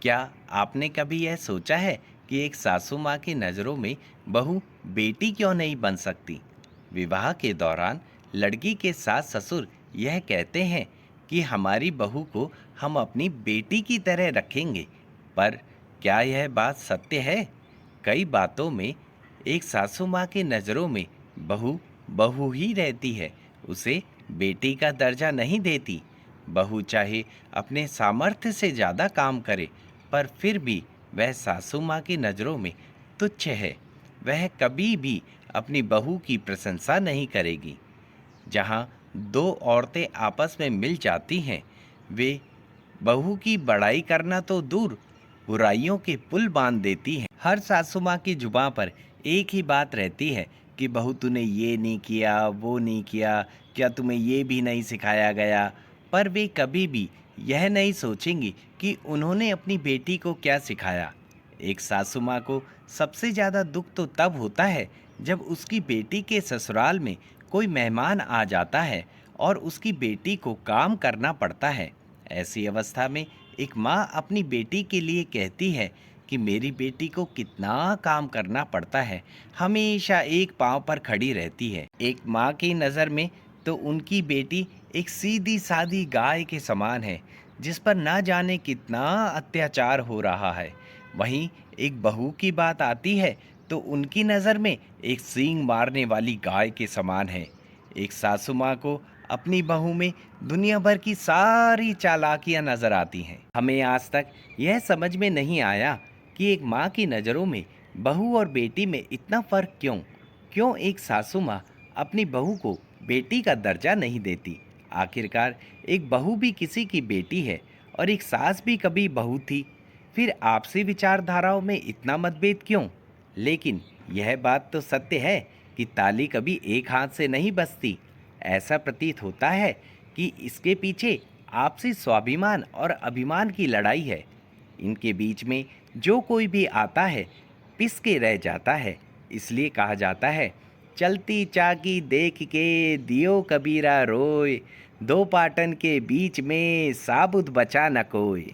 क्या आपने कभी यह सोचा है कि एक सासू माँ की नज़रों में बहू बेटी क्यों नहीं बन सकती? विवाह के दौरान लड़की के सास ससुर यह कहते हैं कि हमारी बहू को हम अपनी बेटी की तरह रखेंगे, पर क्या यह बात सत्य है? कई बातों में एक सासू माँ की नज़रों में बहू बहू ही रहती है, उसे बेटी का दर्जा नहीं देती। बहू चाहे अपने सामर्थ्य से ज़्यादा काम करे, पर फिर भी वह सासू माँ की नज़रों में तुच्छ है। वह कभी भी अपनी बहू की प्रशंसा नहीं करेगी। जहाँ दो औरतें आपस में मिल जाती हैं, वे बहू की बड़ाई करना तो दूर, बुराइयों के पुल बांध देती हैं। हर सासू माँ की जुबां पर एक ही बात रहती है कि बहू तूने ये नहीं किया, वो नहीं किया, क्या तुम्हें ये भी नहीं सिखाया गया? पर वे कभी भी यह नहीं सोचेंगी कि उन्होंने अपनी बेटी को क्या सिखाया। एक सासू माँ को सबसे ज़्यादा दुख तो तब होता है जब उसकी बेटी के ससुराल में कोई मेहमान आ जाता है और उसकी बेटी को काम करना पड़ता है। ऐसी अवस्था में एक माँ अपनी बेटी के लिए कहती है कि मेरी बेटी को कितना काम करना पड़ता है, हमेशा एक पाँव पर खड़ी रहती है। एक माँ की नज़र में तो उनकी बेटी एक सीधी सादी गाय के समान है, जिस पर ना जाने कितना अत्याचार हो रहा है। वहीं एक बहू की बात आती है तो उनकी नज़र में एक सींग मारने वाली गाय के समान है। एक सासू माँ को अपनी बहू में दुनिया भर की सारी चालाकियां नजर आती हैं। हमें आज तक यह समझ में नहीं आया कि एक माँ की नज़रों में बहू और बेटी में इतना फर्क क्यों? क्यों एक सासू माँ अपनी बहू को बेटी का दर्जा नहीं देती? आखिरकार एक बहू भी किसी की बेटी है और एक सास भी कभी बहू थी। फिर आपसी विचारधाराओं में इतना मतभेद क्यों? लेकिन यह बात तो सत्य है कि ताली कभी एक हाथ से नहीं बजती। ऐसा प्रतीत होता है कि इसके पीछे आपसी स्वाभिमान और अभिमान की लड़ाई है। इनके बीच में जो कोई भी आता है, पिस के रह जाता है। इसलिए कहा जाता है, चलती चाकी देख के दियो कबीरा रोए, दो पाटन के बीच में साबुत बचा न कोई।